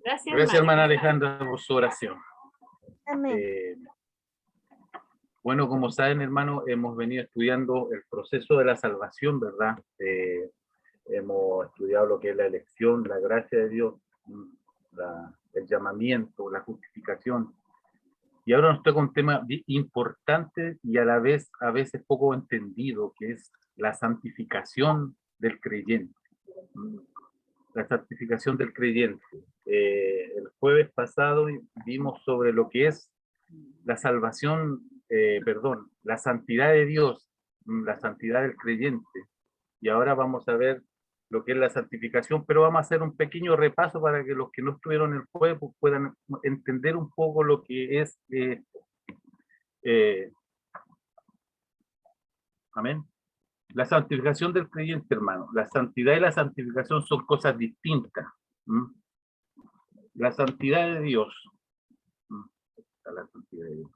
Gracias, Gracias, hermana. hermana Alejandra, por su oración. Amén. Bueno, como saben, hermano, hemos venido estudiando el proceso de la salvación, ¿verdad? Hemos estudiado lo que es la elección, la gracia de Dios, el llamamiento, la justificación. Y ahora nos toca un tema importante y a la vez, a veces poco entendido, que es la santificación del creyente. La santificación del creyente. El jueves pasado vimos sobre lo que es la salvación, la santidad de Dios, la santidad del creyente. Y ahora vamos a ver lo que es la santificación, pero vamos a hacer un pequeño repaso para que los que no estuvieron en el jueves puedan entender un poco lo que es amén. La santificación del creyente, hermano. La santidad y la santificación son cosas distintas. La santidad de Dios. La santidad de Dios.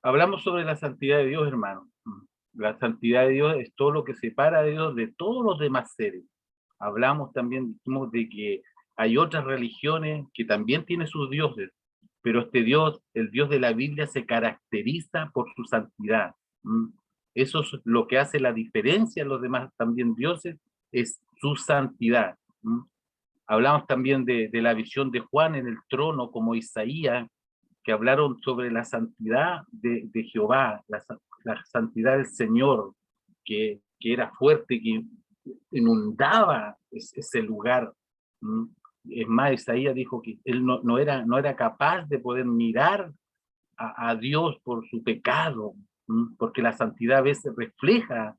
Hablamos sobre la santidad de Dios, hermano. La santidad de Dios es todo lo que separa a Dios de todos los demás seres. Hablamos también, dijimos, de que hay otras religiones que también tienen sus dioses, pero este Dios, el Dios de la Biblia, se caracteriza por su santidad. Eso es lo que hace la diferencia en los demás también dioses, es su santidad. Hablamos también de la visión de Juan en el trono, como Isaías, que hablaron sobre la santidad de Jehová, la santidad del Señor, que era fuerte, que inundaba ese lugar. Es más, Isaías dijo que él no era capaz de poder mirar a Dios por su pecado, porque la santidad a veces refleja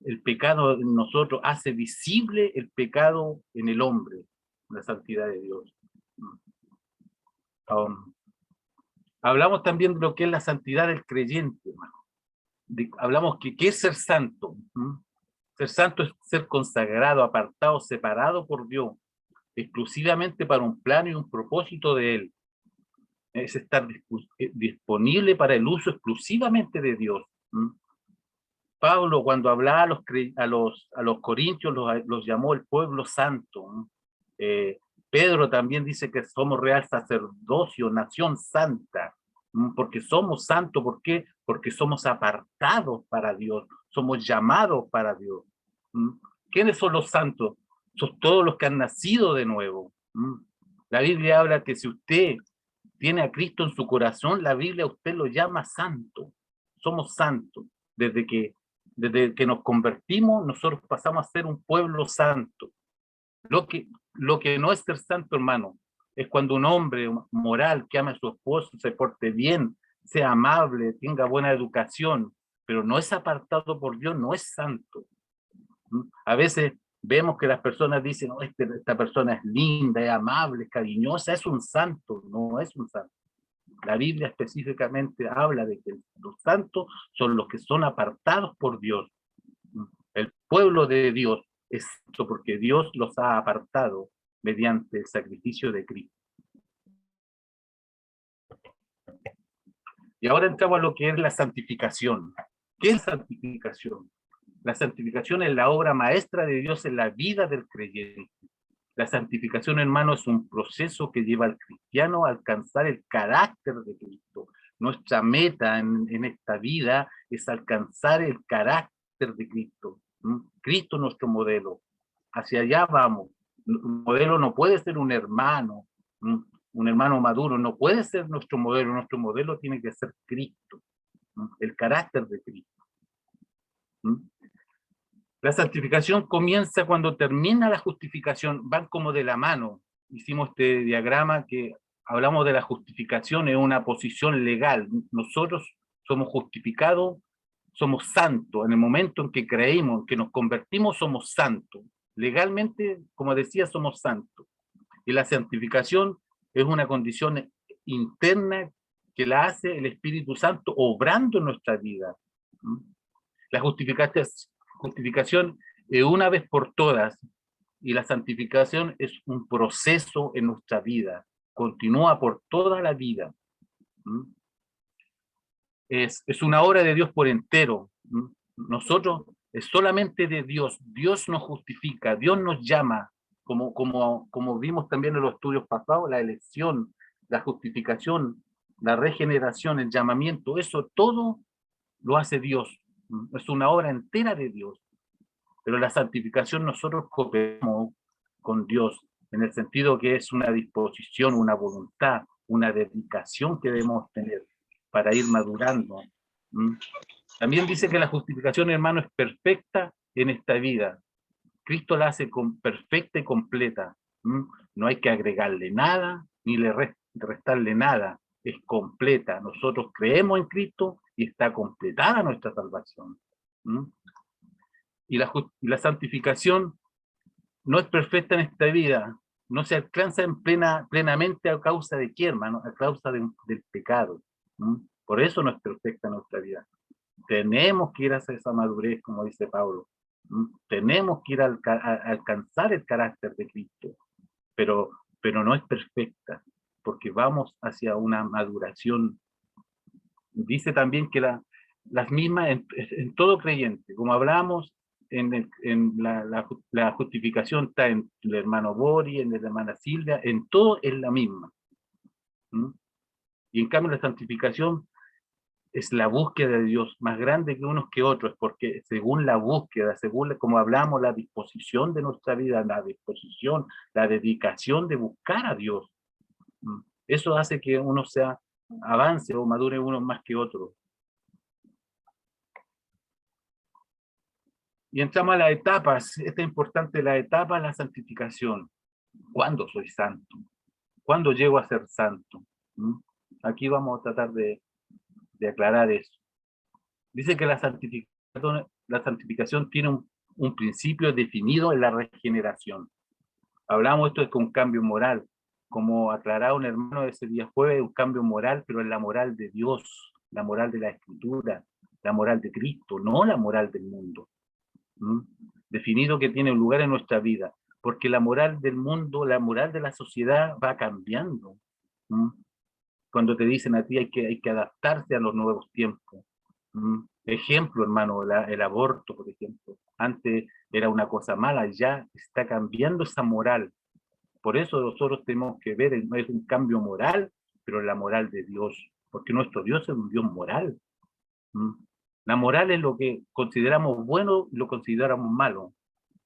el pecado en nosotros, hace visible el pecado en el hombre, la santidad de Dios. Hablamos también de lo que es la santidad del creyente, hermano. Hablamos que ¿qué es ser santo? Ser santo es ser consagrado, apartado, separado por Dios, exclusivamente para un plano y un propósito de Él. Es estar disponible para el uso exclusivamente de Dios. Pablo, cuando hablaba a los corintios, los llamó el pueblo santo. Pedro también dice que somos real sacerdocio, nación santa, porque somos santos. ¿Por qué? Porque somos apartados para Dios, somos llamados para Dios. ¿Quiénes son los santos? Son todos los que han nacido de nuevo. La Biblia habla que si usted tiene a Cristo en su corazón, la Biblia a usted lo llama santo. Somos santos. Desde que nos convertimos, nosotros pasamos a ser un pueblo santo. Lo que no es ser santo, hermano, es cuando un hombre moral que ame a su esposo, se porte bien, sea amable, tenga buena educación, pero no es apartado por Dios, no es santo. A veces vemos que las personas dicen, no, esta persona es linda, es amable, es cariñosa, es un santo. No es un santo. La Biblia específicamente habla de que los santos son los que son apartados por Dios. El pueblo de Dios es santo porque Dios los ha apartado mediante el sacrificio de Cristo. Y ahora entramos a lo que es la santificación. ¿Qué es santificación? La santificación es la obra maestra de Dios en la vida del creyente. La santificación, hermano, es un proceso que lleva al cristiano a alcanzar el carácter de Cristo. Nuestra meta en esta vida es alcanzar el carácter de Cristo. Cristo es nuestro modelo. Hacia allá vamos. Un modelo no puede ser un hermano maduro, no puede ser nuestro modelo tiene que ser Cristo, el carácter de Cristo. La santificación comienza cuando termina la justificación, van como de la mano. Hicimos este diagrama que hablamos de la justificación en una posición legal. Nosotros somos justificados, somos santos. En el momento en que creímos, en que nos convertimos, somos santos. Legalmente, como decía, somos santos. Y la santificación es una condición interna que la hace el Espíritu Santo obrando en nuestra vida. La justificación es una vez por todas, y la santificación es un proceso en nuestra vida, continúa por toda la vida. Es una obra de Dios por entero. Nosotros es solamente de Dios. Dios nos justifica, Dios nos llama, como vimos también en los estudios pasados, la elección, la justificación, la regeneración, el llamamiento, eso todo lo hace Dios. Es una obra entera de Dios. Pero la santificación nosotros cooperamos con Dios, en el sentido que es una disposición, una voluntad, una dedicación que debemos tener para ir madurando. También dice que la justificación, hermano, es perfecta en esta vida. Cristo la hace perfecta y completa. No hay que agregarle nada, ni restarle nada. Es completa. Nosotros creemos en Cristo y está completada nuestra salvación. Y la santificación no es perfecta en esta vida, no se alcanza plenamente a causa de qué, hermano, a causa del pecado. Por eso no es perfecta nuestra vida. Tenemos que ir hacia esa madurez, como dice Pablo. Tenemos que ir a alcanzar el carácter de Cristo, pero no es perfecta, porque vamos hacia una maduración. Dice también que las mismas en todo creyente, como hablamos, en la justificación está en el hermano Bori, en la hermana Silvia, en todo es la misma. Y en cambio la santificación es la búsqueda de Dios más grande que unos que otros, porque según la búsqueda, como hablamos, la disposición de nuestra vida, la disposición, la dedicación de buscar a Dios, eso hace que uno avance o madure uno más que otro. Y entramos a las etapas. Esta es importante, la etapa de la santificación. ¿Cuándo soy santo? ¿Cuándo llego a ser santo? Aquí vamos a tratar de aclarar eso. Dice que la santificación tiene un principio definido en la regeneración. Hablamos esto de que un cambio moral, como aclaraba un hermano ese día jueves, un cambio moral, pero es la moral de Dios, la moral de la Escritura, la moral de Cristo, no la moral del mundo. Definido que tiene un lugar en nuestra vida, porque la moral del mundo, la moral de la sociedad va cambiando. Cuando te dicen a ti hay que adaptarse a los nuevos tiempos. Ejemplo, hermano, el aborto, por ejemplo. Antes era una cosa mala, ya está cambiando esa moral. Por eso nosotros tenemos que ver, no es un cambio moral, pero la moral de Dios, porque nuestro Dios es un Dios moral. La moral es lo que consideramos bueno y lo consideramos malo.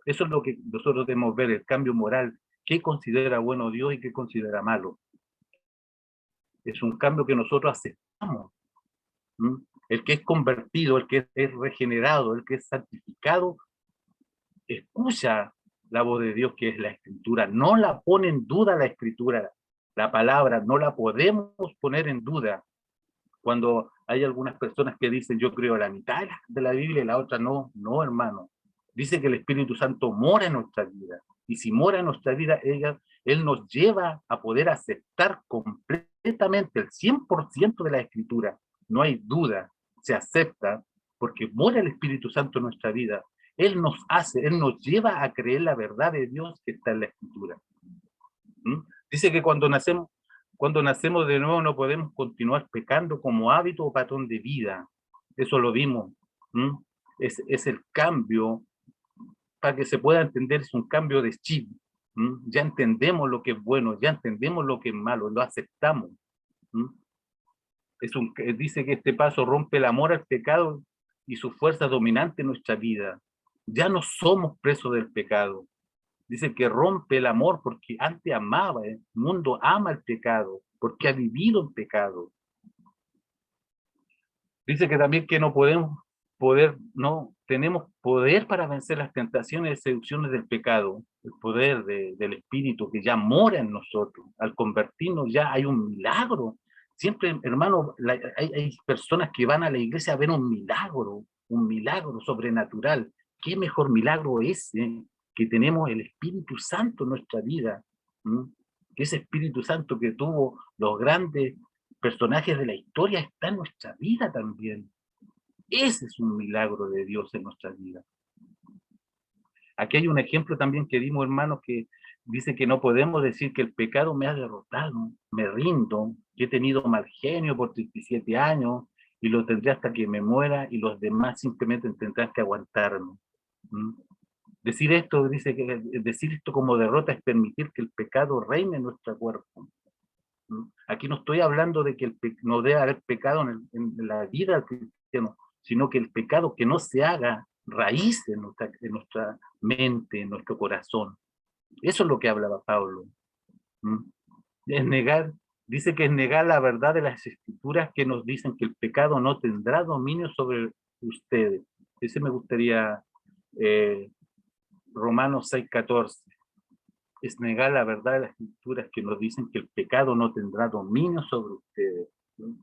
Eso es lo que nosotros debemos ver, el cambio moral. ¿Qué considera bueno Dios y qué considera malo? Es un cambio que nosotros aceptamos. El que es convertido, el que es regenerado, el que es santificado, escucha la voz de Dios, que es la Escritura. No la pone en duda la Escritura, la palabra, no la podemos poner en duda. Cuando hay algunas personas que dicen, yo creo la mitad de la Biblia y la otra no, hermano. Dice que el Espíritu Santo mora en nuestra vida. Y si mora en nuestra vida, Él nos lleva a poder aceptar completamente el 100% de la Escritura. No hay duda, se acepta, porque mora el Espíritu Santo en nuestra vida. Él nos lleva a creer la verdad de Dios que está en la Escritura. Dice que cuando nacemos de nuevo no podemos continuar pecando como hábito o patrón de vida. Eso lo vimos. Es el cambio, para que se pueda entender, es un cambio de chip. Ya entendemos lo que es bueno, ya entendemos lo que es malo, lo aceptamos. Dice que este paso rompe el amor al pecado y su fuerza dominante en nuestra vida. Ya no somos presos del pecado. Dice que rompe el amor porque antes amaba, el mundo ama el pecado, porque ha vivido en pecado. Dice que también que no tenemos poder para vencer las tentaciones y seducciones del pecado, el poder del Espíritu que ya mora en nosotros. Al convertirnos ya hay un milagro. Siempre, hermano, hay personas que van a la iglesia a ver un milagro sobrenatural. ¿Qué mejor milagro ese que tenemos el Espíritu Santo en nuestra vida? Que ese Espíritu Santo que tuvo los grandes personajes de la historia está en nuestra vida también. Ese es un milagro de Dios en nuestra vida. Aquí hay un ejemplo también que dimos, hermanos, que dice que no podemos decir que el pecado me ha derrotado, me rindo, que he tenido mal genio por 37 años y lo tendré hasta que me muera, y los demás simplemente tendrán que aguantarme. ¿Mm? Decir esto, dice que decir esto como derrota es permitir que el pecado reine en nuestro cuerpo. ¿Mm? Aquí no estoy hablando de que no debe haber pecado en la vida del cristiano, sino que el pecado que no se haga raíz en nuestra mente, en nuestro corazón. Eso es lo que hablaba Pablo. ¿Mm? Es negar, dice que es negar la verdad de las escrituras que nos dicen que el pecado no tendrá dominio sobre ustedes. Ese me gustaría, Romanos 6:14. Es negar la verdad de las escrituras que nos dicen que el pecado no tendrá dominio sobre ustedes. ¿No?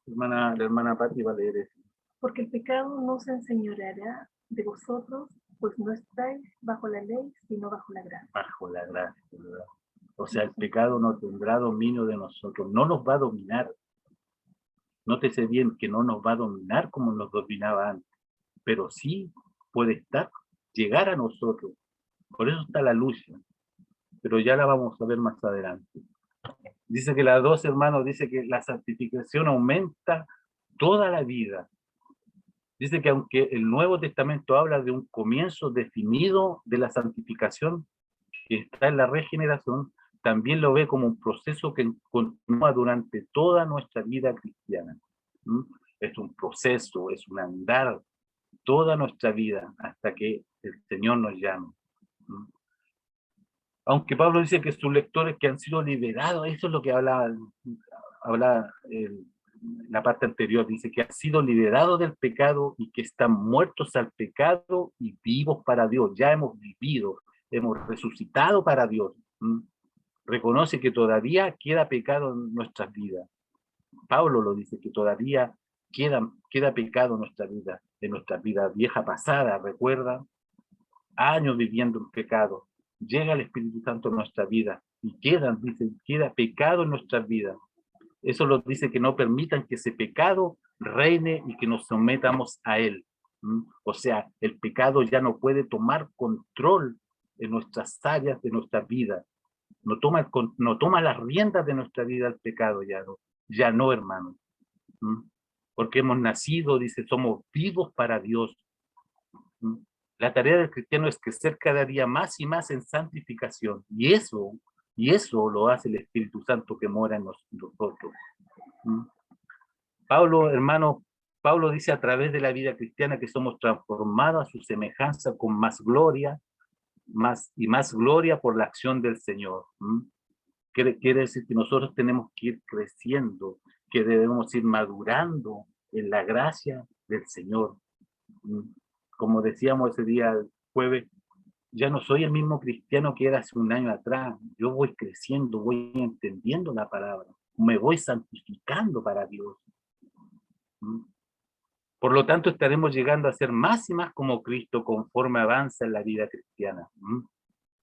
La hermana Patti va a leer eso. Porque el pecado no se enseñoreará de vosotros, pues no estáis bajo la ley, sino bajo la gracia. Bajo la gracia, ¿verdad? O sea, el pecado no tendrá dominio de nosotros, no nos va a dominar. Nótese bien que no nos va a dominar como nos dominaba antes, pero sí puede llegar a nosotros. Por eso está la lucha, pero ya la vamos a ver más adelante. Dice que las dos hermanos, dice que la santificación aumenta toda la vida. Dice que aunque el Nuevo Testamento habla de un comienzo definido de la santificación que está en la regeneración, también lo ve como un proceso que continúa durante toda nuestra vida cristiana. ¿Mm? Es un proceso, es un andar toda nuestra vida hasta que el Señor nos llame. ¿Mm? Aunque Pablo dice que sus lectores que han sido liberados, eso es lo que habla la parte anterior, dice que han sido liberados del pecado y que están muertos al pecado y vivos para Dios. Ya hemos vivido, hemos resucitado para Dios. ¿Mm? Reconoce que todavía queda pecado en nuestras vidas. Pablo lo dice, que todavía queda pecado en nuestra vida vieja pasada, recuerda, años viviendo en pecado. Llega el Espíritu Santo en nuestra vida y queda pecado en nuestras vidas. Eso lo dice, que no permitan que ese pecado reine y que nos sometamos a él. ¿Mm? O sea, el pecado ya no puede tomar control en nuestras áreas de nuestra vida. No toma las riendas de nuestra vida el pecado, ya no, hermano. ¿Mm? Porque hemos nacido, dice, somos vivos para Dios. ¿Mm? La tarea del cristiano es crecer cada día más y más en santificación. Y eso lo hace el Espíritu Santo que mora en nosotros. ¿Mm? Pablo, hermano, Pablo dice a través de la vida cristiana que somos transformados a su semejanza con más gloria, más gloria por la acción del Señor. ¿Mm? Quiere decir que nosotros tenemos que ir creciendo, que debemos ir madurando en la gracia del Señor. ¿Mm? Como decíamos ese día, el jueves, ya no soy el mismo cristiano que era hace un año atrás. Yo voy creciendo, voy entendiendo la palabra, me voy santificando para Dios. ¿Mm? Por lo tanto, estaremos llegando a ser más y más como Cristo conforme avanza en la vida cristiana. ¿Mm?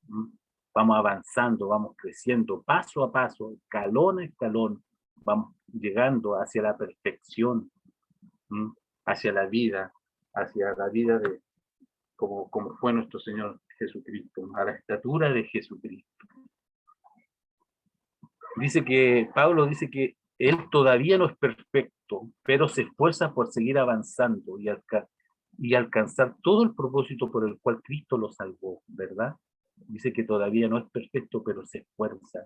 ¿Mm? Vamos avanzando, vamos creciendo paso a paso, escalón a escalón, vamos llegando hacia la perfección, ¿Mm? hacia la vida de como fue nuestro Señor Jesucristo, a la estatura de Jesucristo. Pablo dice que él todavía no es perfecto, pero se esfuerza por seguir avanzando y alcanzar todo el propósito por el cual Cristo lo salvó, ¿verdad? Dice que todavía no es perfecto, pero se esfuerza.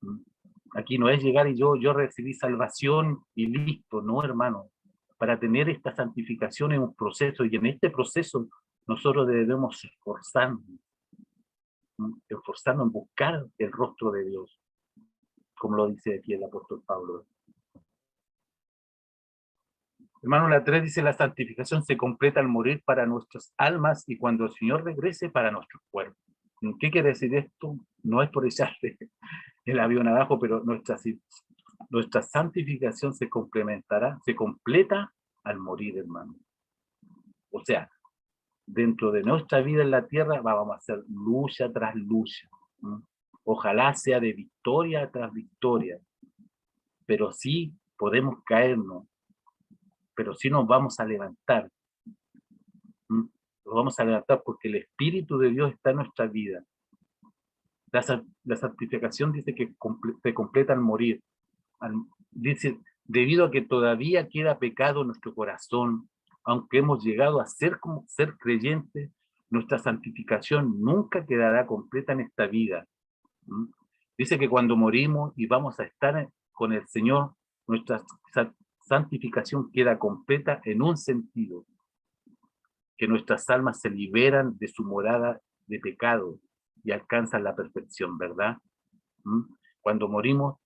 ¿Mm? Aquí no es llegar y yo recibí salvación y listo, no, hermano. Para tener esta santificación es un proceso, y en este proceso nosotros debemos esforzarnos en buscar el rostro de Dios, como lo dice aquí el apóstol Pablo. Hermano, la 3 dice: la santificación se completa al morir para nuestras almas y cuando el Señor regrese para nuestros cuerpos. ¿Qué quiere decir esto? No es por echarle el avión abajo, pero nuestra santificación se completa al morir, hermano. O sea, dentro de nuestra vida en la tierra vamos a hacer lucha tras lucha. ¿No? Ojalá sea de victoria tras victoria, pero sí podemos caernos, pero sí nos vamos a levantar. ¿Mm? Nos vamos a levantar porque el Espíritu de Dios está en nuestra vida. La santificación dice que se completa al morir. Dice, debido a que todavía queda pecado en nuestro corazón, aunque hemos llegado a ser creyentes, nuestra santificación nunca quedará completa en esta vida. ¿Mm? Dice que cuando morimos y vamos a estar con el Señor, nuestra santificación queda completa en un sentido, que nuestras almas se liberan de su morada de pecado y alcanzan la perfección, ¿verdad? ¿Mm? Cuando morimos,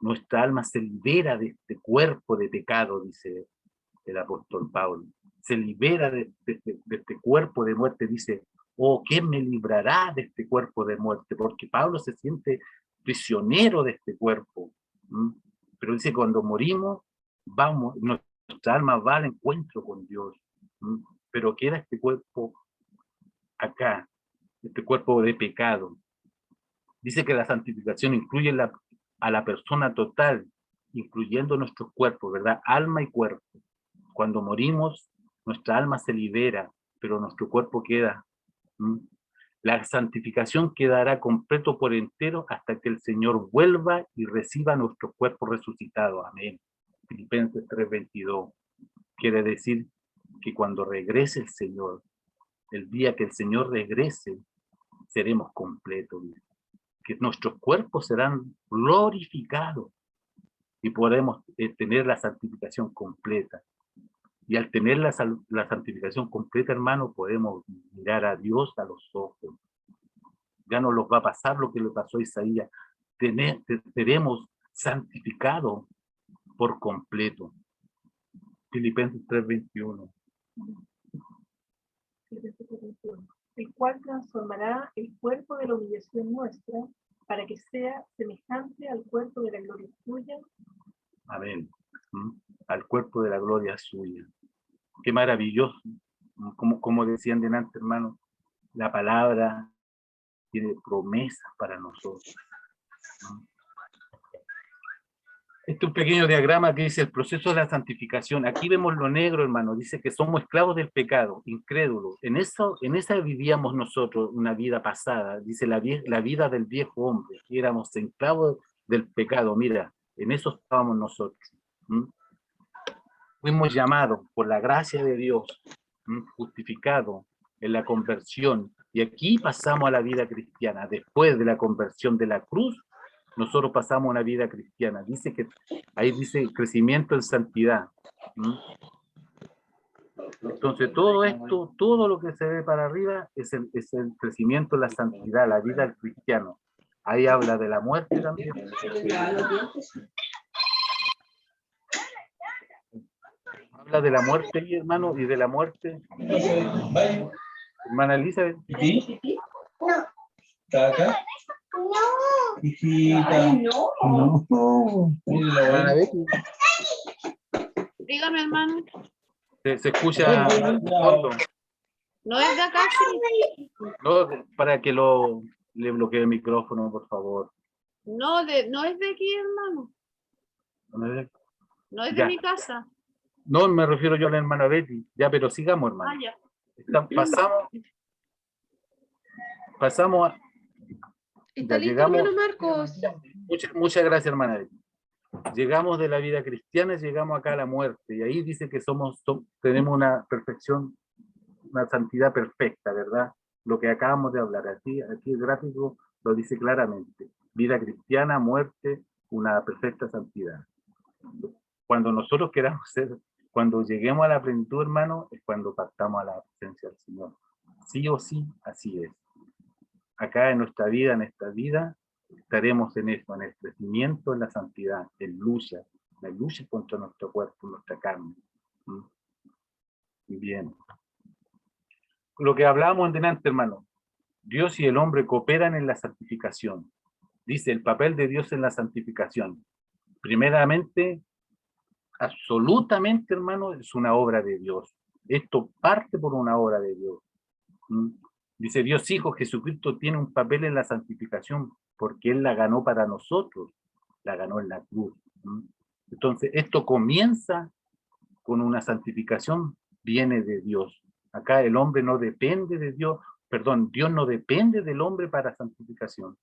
nuestra alma se libera de este cuerpo de pecado, dice el apóstol Pablo. Se libera de este cuerpo de muerte, dice, oh, ¿quién me librará de este cuerpo de muerte? Porque Pablo se siente prisionero de este cuerpo. ¿Mm? Pero dice, cuando morimos, vamos, nuestra alma va al encuentro con Dios. ¿Mm? Pero queda este cuerpo acá, este cuerpo de pecado. Dice que la santificación incluye a la persona total, incluyendo nuestros cuerpos, ¿verdad? Alma y cuerpo. Cuando morimos, nuestra alma se libera, pero nuestro cuerpo queda. ¿Mm? La santificación quedará completo por entero hasta que el Señor vuelva y reciba nuestro cuerpo resucitado. Amén. Filipenses 3:22. Quiere decir que cuando regrese el Señor, el día que el Señor regrese, seremos completos. Que nuestros cuerpos serán glorificados y podremos tener la santificación completa. Y al tener la santificación completa, hermano, podemos mirar a Dios a los ojos. Ya no nos va a pasar lo que le pasó a Isaías. Seremos santificados por completo. Filipenses 3:21. El cual transformará el cuerpo de la humillación nuestra para que sea semejante al cuerpo de la gloria suya. Amén. Al cuerpo de la gloria suya. Qué maravilloso. Como decían delante, hermano, la palabra tiene promesas para nosotros. Este es un pequeño diagrama que dice el proceso de la santificación. Aquí vemos lo negro, hermano. Dice que somos esclavos del pecado, incrédulos. En esa vivíamos nosotros una vida pasada. Dice la vida del viejo hombre. Éramos esclavos del pecado. Mira, en eso estábamos nosotros. Fuimos llamados por la gracia de Dios, justificados en la conversión. Y aquí pasamos a la vida cristiana. Después de la conversión de la cruz, nosotros pasamos a una vida cristiana. Ahí dice crecimiento en santidad. Entonces todo esto, todo lo que se ve para arriba es el crecimiento en la santidad, la vida del cristiano. Ahí habla de la muerte también. Habla de la muerte, hermano, y de la muerte. Hermana Elizabeth. No. ¿Está acá? No. Hijita. No. Hermana Betty. Dígame, hermano. Se escucha fondo. No es de acá, sí. No, para que le bloquee el micrófono, por favor. No es de aquí, hermano. No es de Ya. mi casa. No, me refiero yo a la hermana Betty. Ya, pero sigamos, hermano. Ya. Pasamos a... ¿Está Ya listo, llegamos, hermano Marcos? muchas gracias, hermana Betty. Llegamos de la vida cristiana, llegamos acá a la muerte. Y ahí dice que tenemos una perfección, una santidad perfecta, ¿verdad? Lo que acabamos de hablar. Aquí el gráfico lo dice claramente. Vida cristiana, muerte, una perfecta santidad. Cuando nosotros cuando lleguemos a la plenitud, hermano, es cuando partamos a la presencia del Señor. Sí o sí, así es. Acá en esta vida, estaremos en eso, en el crecimiento, en la santidad, en la lucha contra nuestro cuerpo, nuestra carne. Bien. Lo que hablábamos en delante, hermano, Dios y el hombre cooperan en la santificación. Dice, el papel de Dios en la santificación. Primeramente, absolutamente, hermano, es una obra de Dios. Esto parte por una obra de Dios. Dice Dios Hijo, Jesucristo tiene un papel en la santificación porque Él la ganó para nosotros, la ganó en la cruz. Entonces, esto comienza con una santificación, viene de Dios. Acá el hombre no depende de Dios, Dios no depende del hombre para santificación.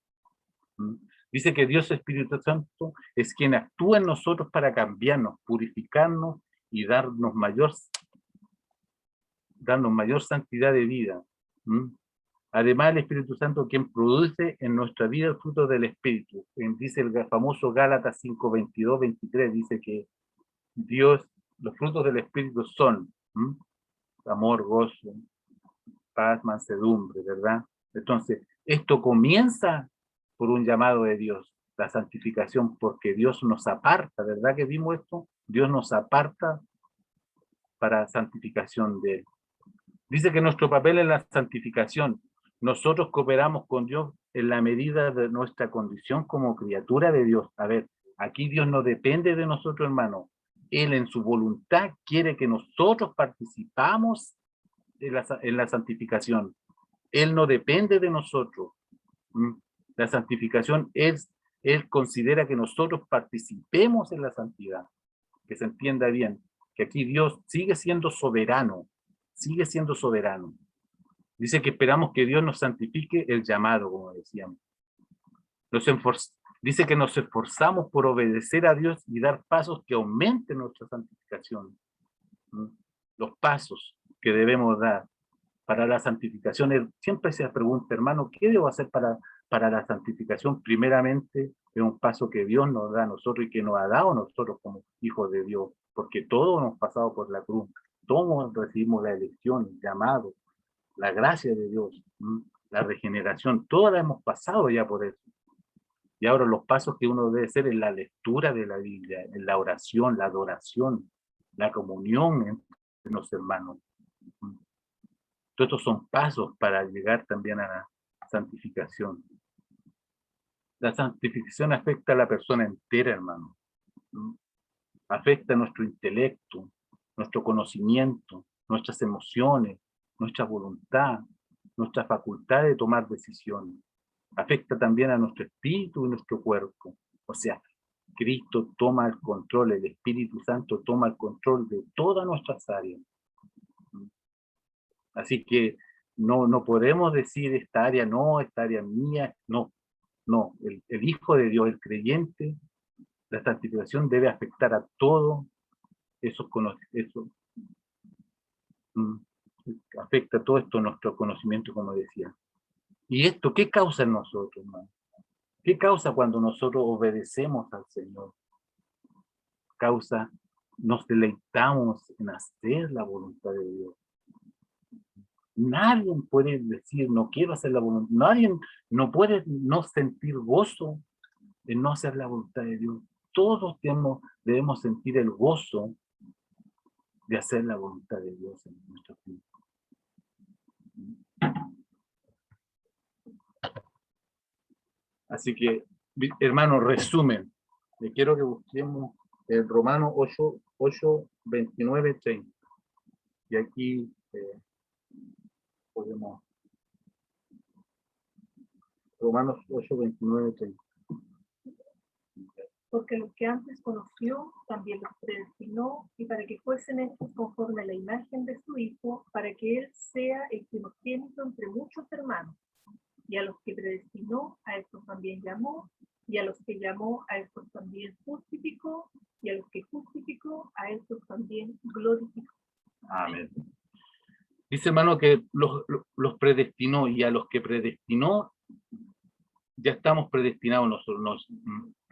Dice que Dios Espíritu Santo es quien actúa en nosotros para cambiarnos, purificarnos y darnos mayor santidad de vida. ¿Mm? Además, el Espíritu Santo quien produce en nuestra vida el fruto del Espíritu. Dice el famoso Gálatas 5, 22, 23, dice que Dios, los frutos del Espíritu son amor, gozo, paz, mansedumbre, ¿verdad? Entonces, esto comienza por un llamado de Dios, la santificación, porque Dios nos aparta, ¿verdad que vimos esto? Dios nos aparta para santificación de Él. Dice que nuestro papel es la santificación. Nosotros cooperamos con Dios en la medida de nuestra condición como criatura de Dios. A ver, aquí Dios no depende de nosotros, hermano. Él en su voluntad quiere que nosotros participamos en la santificación. Él no depende de nosotros. La santificación, Él considera que nosotros participemos en la santidad. Que se entienda bien, que aquí Dios sigue siendo soberano. Sigue siendo soberano. Dice que esperamos que Dios nos santifique el llamado, como decíamos. Dice que nos esforzamos por obedecer a Dios y dar pasos que aumenten nuestra santificación. Los pasos que debemos dar para la santificación. Siempre se pregunta, hermano, ¿qué debo hacer para la santificación? Primeramente, es un paso que Dios nos da a nosotros y que nos ha dado a nosotros como hijos de Dios, porque todos hemos pasado por la cruz. Todos recibimos la elección, el llamado, la gracia de Dios, la regeneración, todas la hemos pasado ya por eso. Y ahora los pasos que uno debe hacer en la lectura de la Biblia, en la oración, la adoración, la comunión entre los hermanos. Todos estos son pasos para llegar también a la santificación. La santificación afecta a la persona entera, hermano. Afecta nuestro intelecto, nuestro conocimiento, nuestras emociones, nuestra voluntad, nuestra facultad de tomar decisiones. Afecta también a nuestro espíritu y nuestro cuerpo. O sea, Cristo toma el control, el Espíritu Santo toma el control de todas nuestras áreas. Así que no podemos decir esta área no, esta área mía, no. El Hijo de Dios, el creyente, la santificación debe afectar a todo eso, afecta todo esto nuestro conocimiento, como decía. ¿Y esto qué causa en nosotros, hermano? ¿Qué causa cuando nosotros obedecemos al Señor? Nos deleitamos en hacer la voluntad de Dios. Nadie puede decir, no quiero hacer la voluntad. Nadie no puede no sentir gozo en no hacer la voluntad de Dios. Todos debemos sentir el gozo de hacer la voluntad de Dios en nuestro vida. Así que, hermano, resumen. Le quiero que busquemos el Romanos 8, 29, 30. Y aquí podemos... Romanos 8, 29, 30. Porque los que antes conoció, también los predestinó, y para que fuesen estos conforme a la imagen de su Hijo, para que Él sea el primogénito entre muchos hermanos. Y a los que predestinó, a estos también llamó, y a los que llamó, a estos también justificó, y a los que justificó, a estos también glorificó. Amén. Dice, hermano, que los predestinó, y a los que predestinó, ya estamos predestinados nosotros.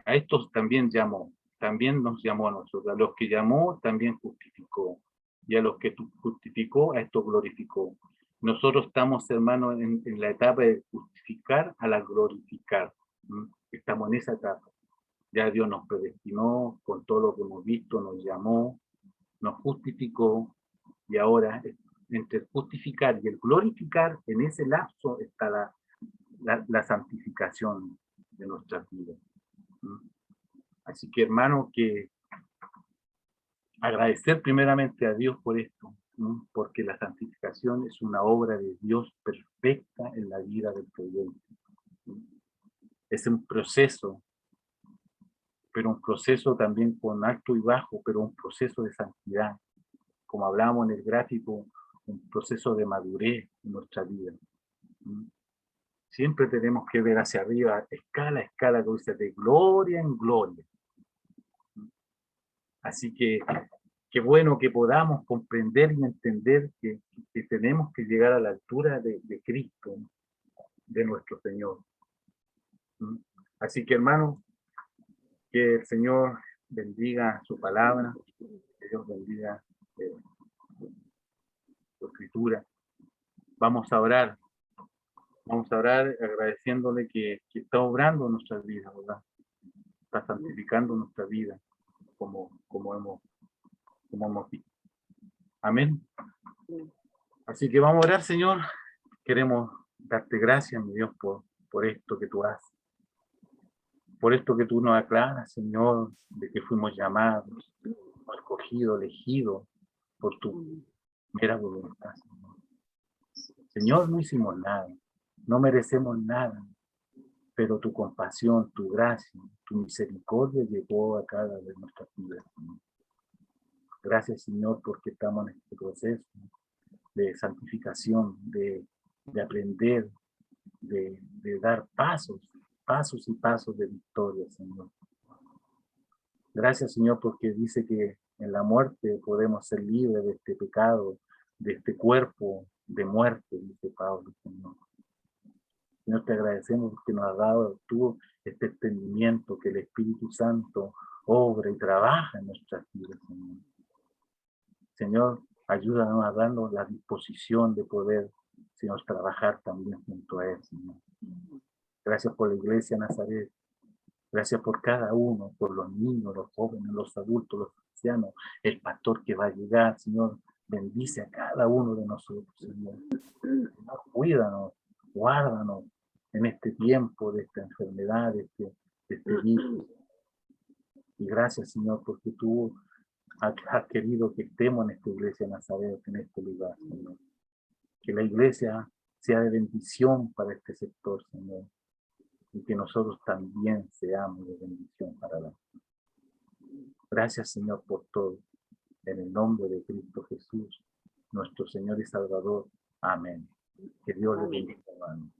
A estos también llamó, también nos llamó a nosotros. A los que llamó, también justificó. Y a los que justificó, a estos glorificó. Nosotros estamos, hermanos, en la etapa de justificar a la glorificar. Estamos en esa etapa. Ya Dios nos predestinó con todo lo que hemos visto, nos llamó, nos justificó, y ahora entre el justificar y el glorificar, en ese lapso está la santificación de nuestras vidas. Así que, hermano, que agradecer primeramente a Dios por esto, porque la santificación es una obra de Dios perfecta en la vida del creyente. Es un proceso, pero un proceso también con alto y bajo, pero un proceso de santidad. Como hablábamos en el gráfico, un proceso de madurez en nuestra vida. Siempre tenemos que ver hacia arriba, escala a escala, que dice, de gloria en gloria. Así que qué bueno que podamos comprender y entender que tenemos que llegar a la altura de Cristo, de nuestro Señor. Así que, hermanos, que el Señor bendiga su palabra, que Dios bendiga su escritura. Vamos a orar agradeciéndole que está obrando en nuestras vidas, ¿verdad? Está santificando nuestra vida como hemos visto. Amén. Así que vamos a orar, Señor. Queremos darte gracias, mi Dios, por esto que tú haces. Por esto que tú nos aclaras, Señor, de que fuimos llamados, escogidos, elegidos por tu mera voluntad, Señor. Señor, no hicimos nada, no merecemos nada, pero tu compasión, tu gracia, tu misericordia llegó a cada de nuestras vidas, Señor. Gracias, Señor, porque estamos en este proceso de santificación, de aprender, de dar pasos y pasos de victoria, Señor. Gracias, Señor, porque dice que en la muerte podemos ser libres de este pecado, de este cuerpo de muerte, dice Pablo, Señor. Señor, te agradecemos porque nos has dado tú este entendimiento, que el Espíritu Santo obra y trabaja en nuestras vidas, Señor. Señor, ayúdanos a darnos la disposición de poder, Señor, trabajar también junto a Él, Señor. Gracias por la Iglesia Nazaret. Gracias por cada uno, por los niños, los jóvenes, los adultos, los ancianos, el pastor que va a llegar, Señor. Bendice a cada uno de nosotros, Señor. Señor, cuídanos, guárdanos en este tiempo de esta enfermedad, de este virus. Y gracias, Señor, porque tú has querido que estemos en esta Iglesia Nazaret, en este lugar, Señor. Que la Iglesia sea de bendición para este sector, Señor. Y que nosotros también seamos de bendición para la gente. Gracias, Señor, por todo. En el nombre de Cristo Jesús, nuestro Señor y Salvador. Amén. Que Dios le bendiga, hermano.